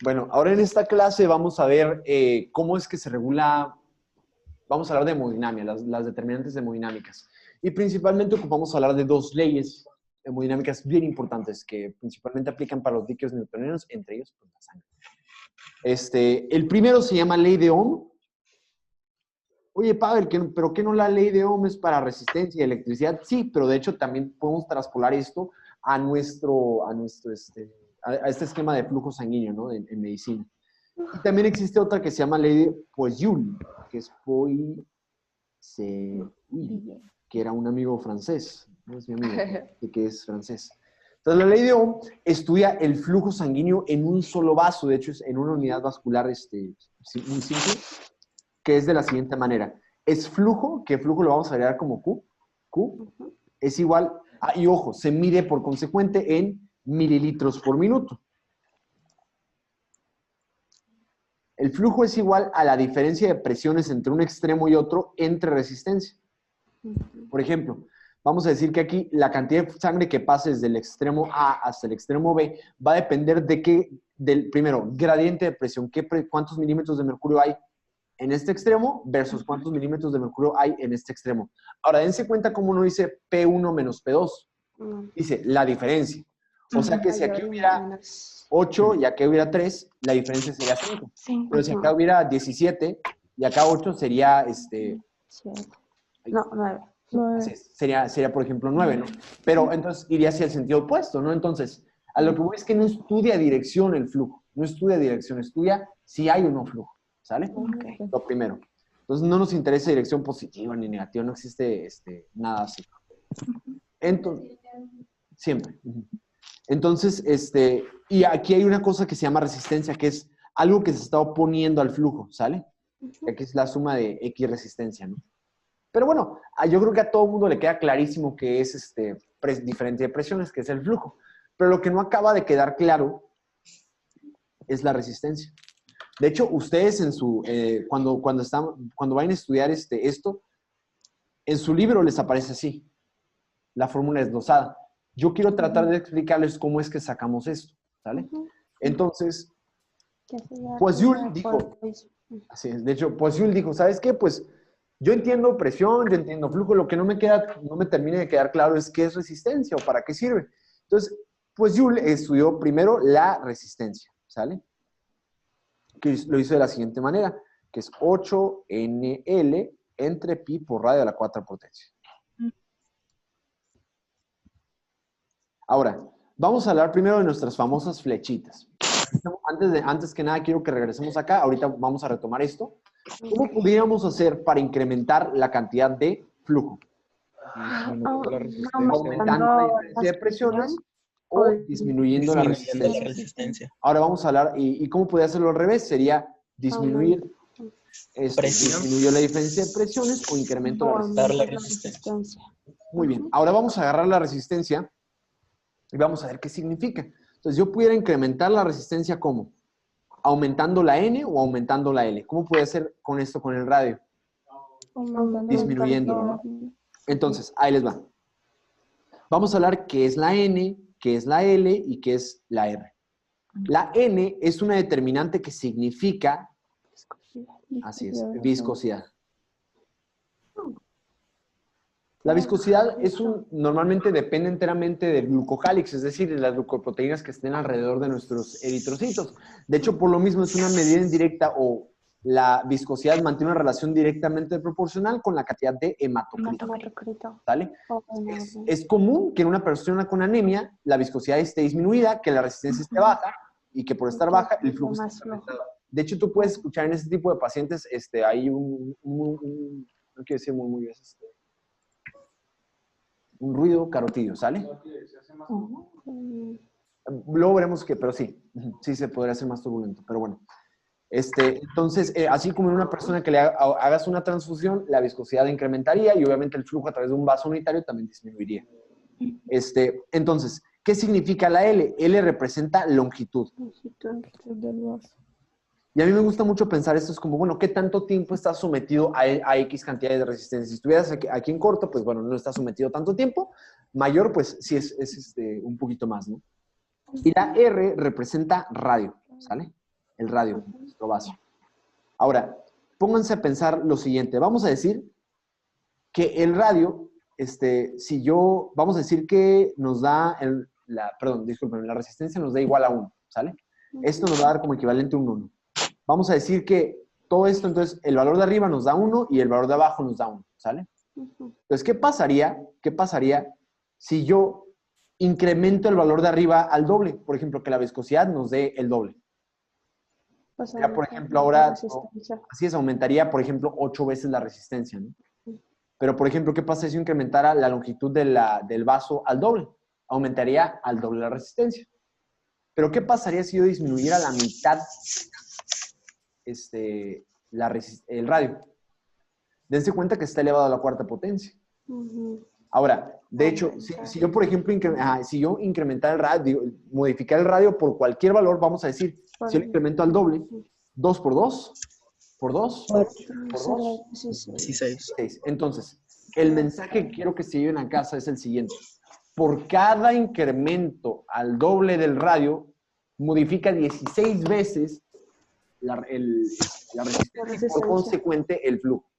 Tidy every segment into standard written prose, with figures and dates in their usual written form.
Bueno, ahora en esta clase vamos a ver cómo es que se regula, vamos a hablar de hemodinámica, las determinantes de hemodinámicas. Y principalmente ocupamos hablar de dos leyes hemodinámicas bien importantes que principalmente aplican para los líquidos newtonianos, entre ellos pues, la sangre. El primero se llama ley de Ohm. Oye, Pavel, ¿pero qué no la ley de Ohm es para resistencia y electricidad? Sí, pero de hecho también podemos traspolar esto a este esquema de flujo sanguíneo, ¿no? En medicina. Y también existe otra que se llama ley de Poiseuille, que es Poiseuille, que era un amigo francés, no es mi amigo, que es francés. Entonces, la ley de Ohm estudia el flujo sanguíneo en un solo vaso, de hecho, es en una unidad vascular muy simple, que es de la siguiente manera. Es flujo, que flujo lo vamos a agregar como Q. Q es igual, y ojo, se mide por consecuente en mililitros por minuto. El flujo es igual a la diferencia de presiones entre un extremo y otro entre resistencia. Por ejemplo, vamos a decir que aquí la cantidad de sangre que pase desde el extremo A hasta el extremo B va a depender del primero, gradiente de presión, cuántos milímetros de mercurio hay en este extremo versus cuántos milímetros de mercurio hay en este extremo. Ahora, dense cuenta cómo uno dice P1 menos P2. Dice la diferencia. O sea que si aquí hubiera 8 y acá hubiera 3, la diferencia sería 5. Pero si acá hubiera 17 y acá 8 sería, No, 9. Sería, por ejemplo, 9, ¿no? Pero entonces iría hacia el sentido opuesto, ¿no? Entonces, a lo que voy es que no estudia dirección el flujo. No estudia dirección, estudia si hay o no flujo. ¿Sale? Okay. Lo primero. Entonces, no nos interesa dirección positiva ni negativa. No existe nada así. Entonces, siempre. Entonces, y aquí hay una cosa que se llama resistencia, que es algo que se está oponiendo al flujo, ¿sale? Aquí es la suma de X resistencia, ¿no? Pero bueno, yo creo que a todo el mundo le queda clarísimo que es diferencia de presiones, que es el flujo. Pero lo que no acaba de quedar claro es la resistencia. De hecho, ustedes cuando vayan a estudiar esto, en su libro les aparece así, la fórmula desglosada. Yo quiero tratar de explicarles cómo es que sacamos esto, ¿sale? Entonces, Poiseuille dijo, así es, de hecho, Poiseuille dijo, ¿sabes qué? Pues yo entiendo presión, yo entiendo flujo, lo que no me termina de quedar claro es qué es resistencia o para qué sirve. Entonces, Poiseuille estudió primero la resistencia, ¿sale? Que lo hizo de la siguiente manera, que es 8NL entre pi por radio a la 4 potencia. Ahora, vamos a hablar primero de nuestras famosas flechitas. Antes que nada, quiero que regresemos acá. Ahorita vamos a retomar esto. ¿Cómo podríamos hacer para incrementar la cantidad de flujo? Aumentando la diferencia de presiones o disminuyendo la resistencia. Ahora vamos a hablar, ¿y cómo podría hacerlo al revés? Sería disminuir disminuyo la diferencia de presiones o incremento la resistencia. Muy bien, ahora vamos a agarrar la resistencia y vamos a ver qué significa. Entonces, yo pudiera incrementar la resistencia ¿cómo? ¿Aumentando la N o aumentando la L? ¿Cómo puede hacer con esto con el radio? Disminuyéndolo, ¿no? Entonces, ahí les va. Vamos a hablar qué es la N, qué es la L y qué es la R. La N es una determinante que significa, así es, viscosidad. La viscosidad normalmente depende enteramente del glucojálix, es decir, de las glucoproteínas que estén alrededor de nuestros eritrocitos. De hecho, por lo mismo es una medida indirecta o la viscosidad mantiene una relación directamente proporcional con la cantidad de hematocrito. ¿Vale? Es común que en una persona con anemia la viscosidad esté disminuida, que la resistencia esté baja y que por estar baja el flujo esté aumentado. De hecho, tú puedes escuchar en este tipo de pacientes hay no quiero decir muy bien, un ruido carotidio, ¿sale? Luego veremos pero sí se podría hacer más turbulento, pero bueno. Entonces, así como en una persona que le hagas una transfusión, la viscosidad incrementaría y obviamente el flujo a través de un vaso unitario también disminuiría. Entonces, ¿qué significa la L? L representa longitud. Longitud del vaso. Y a mí me gusta mucho pensar esto, es como, bueno, ¿qué tanto tiempo estás sometido a X cantidades de resistencia? Si estuvieras aquí en corto, pues bueno, no estás sometido tanto tiempo. Mayor, pues sí es un poquito más, ¿no? Y la R representa radio, ¿sale? el radio, nuestro vaso. Ahora, pónganse a pensar lo siguiente. Vamos a decir que el radio, vamos a decir que nos da, la resistencia nos da igual a 1, ¿sale? Esto nos va a dar como equivalente a un 1. Vamos a decir que todo esto, entonces, el valor de arriba nos da 1 y el valor de abajo nos da 1, ¿sale? Entonces, ¿qué pasaría si yo incremento el valor de arriba al doble? Por ejemplo, que la viscosidad nos dé el doble. Pues Ya, por ejemplo, ahora, así es, aumentaría, por ejemplo, 8 veces la resistencia, ¿no? Pero, por ejemplo, ¿qué pasa si yo incrementara la longitud del vaso al doble? Aumentaría al doble la resistencia. Pero, ¿qué pasaría si yo disminuyera a la mitad el radio? Dense cuenta que está elevado a la cuarta potencia. Ahora, de hecho, si yo, por ejemplo, si yo incrementara el radio, modificar el radio por cualquier valor, vamos a decir, si yo lo incremento al doble, 2 por 2, por 2, por 2, 6. Entonces, el mensaje que quiero que se lleven a casa es el siguiente. Por cada incremento al doble del radio, modifica 16 veces la resistencia y por consecuente el flujo.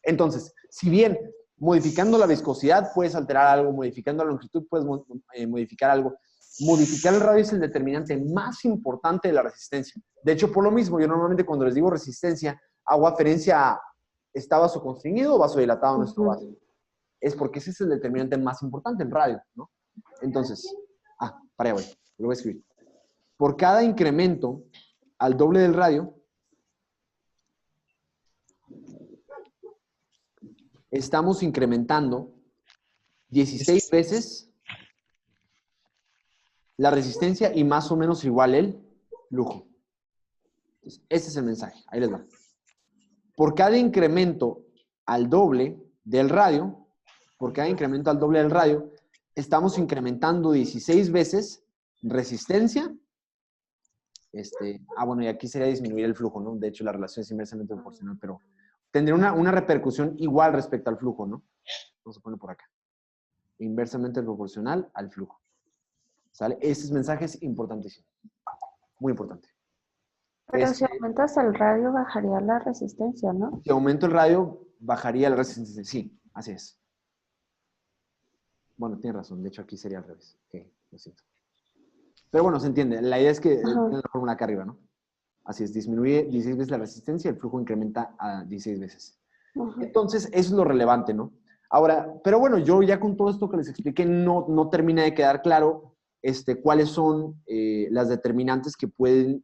Entonces, si bien modificando la viscosidad puedes alterar algo, modificando la longitud puedes modificar algo, modificar el radio es el determinante más importante de la resistencia. De hecho, por lo mismo, yo normalmente cuando les digo resistencia, hago referencia a ¿está vaso constreñido o vaso dilatado en nuestro vaso? Es porque ese es el determinante más importante, el radio, ¿no? Entonces, para allá voy, lo voy a escribir. Por cada incremento al doble del radio, estamos incrementando 16 veces la resistencia y más o menos igual el flujo. Entonces, ese es el mensaje. Ahí les va. Por cada incremento al doble del radio, estamos incrementando 16 veces resistencia. Bueno, y aquí sería disminuir el flujo, ¿no? De hecho, la relación es inversamente proporcional, pero tendría una repercusión igual respecto al flujo, ¿no? Vamos a poner por acá. Inversamente proporcional al flujo. ¿Sale? Ese mensaje es importantísimo. Muy importante. Pero si aumentas el radio, bajaría la resistencia, ¿no? Si aumento el radio, bajaría la resistencia. Sí, así es. Bueno, tienes razón. De hecho, aquí sería al revés. Ok, lo siento. Pero bueno, se entiende. La idea es que tiene la fórmula acá arriba, ¿no? Así es, disminuye 16 veces la resistencia, el flujo incrementa a 16 veces. Entonces, eso es lo relevante, ¿no? Ahora, pero bueno, yo ya con todo esto que les expliqué, no termina de quedar claro cuáles son las determinantes que pueden,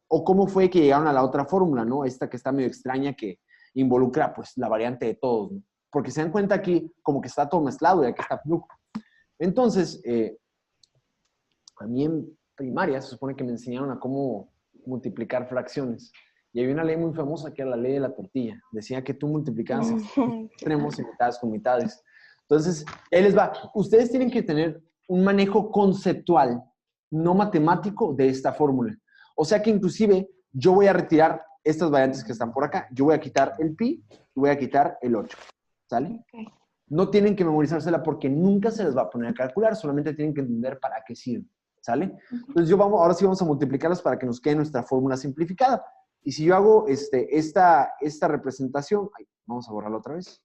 o cómo fue que llegaron a la otra fórmula, ¿no? Esta que está medio extraña, que involucra, pues, la variante de todos, ¿no? Porque se dan cuenta aquí como que está todo mezclado y aquí está flujo. Entonces, a mí en primaria se supone que me enseñaron a cómo multiplicar fracciones. Y había una ley muy famosa que era la ley de la tortilla. Decía que tú multiplicabas extremos y mitades con mitades. Entonces, ahí les va. Ustedes tienen que tener un manejo conceptual, no matemático, de esta fórmula. O sea que inclusive yo voy a retirar estas variantes que están por acá. Yo voy a quitar el pi y voy a quitar el 8. ¿Sale? Okay. No tienen que memorizársela porque nunca se les va a poner a calcular. Solamente tienen que entender para qué sirve. ¿Sale? Entonces ahora sí vamos a multiplicarlos para que nos quede nuestra fórmula simplificada. Y si yo hago esta representación, vamos a borrarlo otra vez.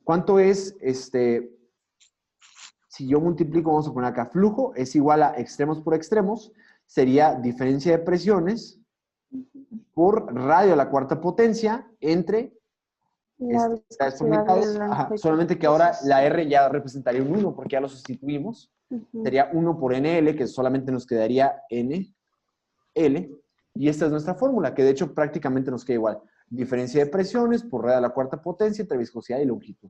¿Cuánto es si yo multiplico, vamos a poner acá, flujo es igual a extremos por extremos, sería diferencia de presiones por radio a la cuarta potencia entre mitades por mitades. Solamente que ahora la R ya representaría un 1 porque ya lo sustituimos. Sería 1 por NL, que solamente nos quedaría NL. Y esta es nuestra fórmula, que de hecho prácticamente nos queda igual. Diferencia de presiones por radio a la cuarta potencia entre viscosidad y longitud.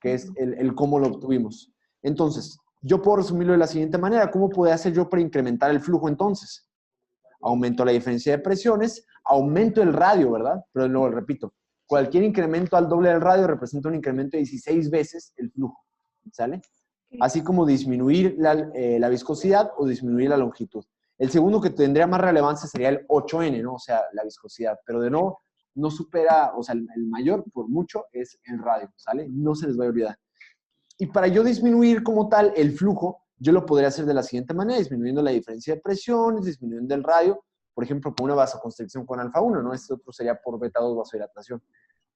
Que es el cómo lo obtuvimos. Entonces, yo puedo resumirlo de la siguiente manera. ¿Cómo puedo hacer yo para incrementar el flujo entonces? Aumento la diferencia de presiones, aumento el radio, ¿verdad? Pero luego repito, cualquier incremento al doble del radio representa un incremento de 16 veces el flujo, ¿sale? Así como disminuir la viscosidad o disminuir la longitud. El segundo que tendría más relevancia sería el 8N, ¿no? O sea, la viscosidad. Pero de nuevo, no supera, o sea, el mayor por mucho es el radio, ¿sale? No se les va a olvidar. Y para yo disminuir como tal el flujo, yo lo podría hacer de la siguiente manera, disminuyendo la diferencia de presiones, disminuyendo el radio, por ejemplo, por una vasoconstricción con alfa 1, ¿no? Este otro sería por beta 2 vasodilatación.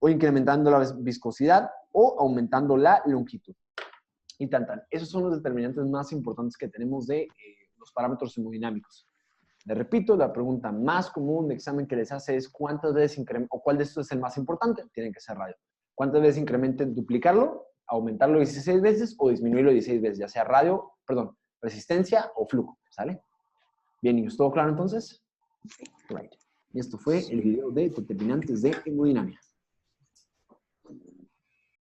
O incrementando la viscosidad o aumentando la longitud. Y tan. Esos son los determinantes más importantes que tenemos de los parámetros hemodinámicos. Les repito, la pregunta más común de examen que les hace es ¿cuántas veces incrementa, o cuál de estos es el más importante? Tienen que ser radio. ¿Cuántas veces incrementen, duplicarlo, aumentarlo 16 veces o disminuirlo 16 veces? Ya sea resistencia o flujo, ¿sale? Bien, niños, ¿todo claro entonces? Right. Y esto fue el video de determinantes de hemodinámica.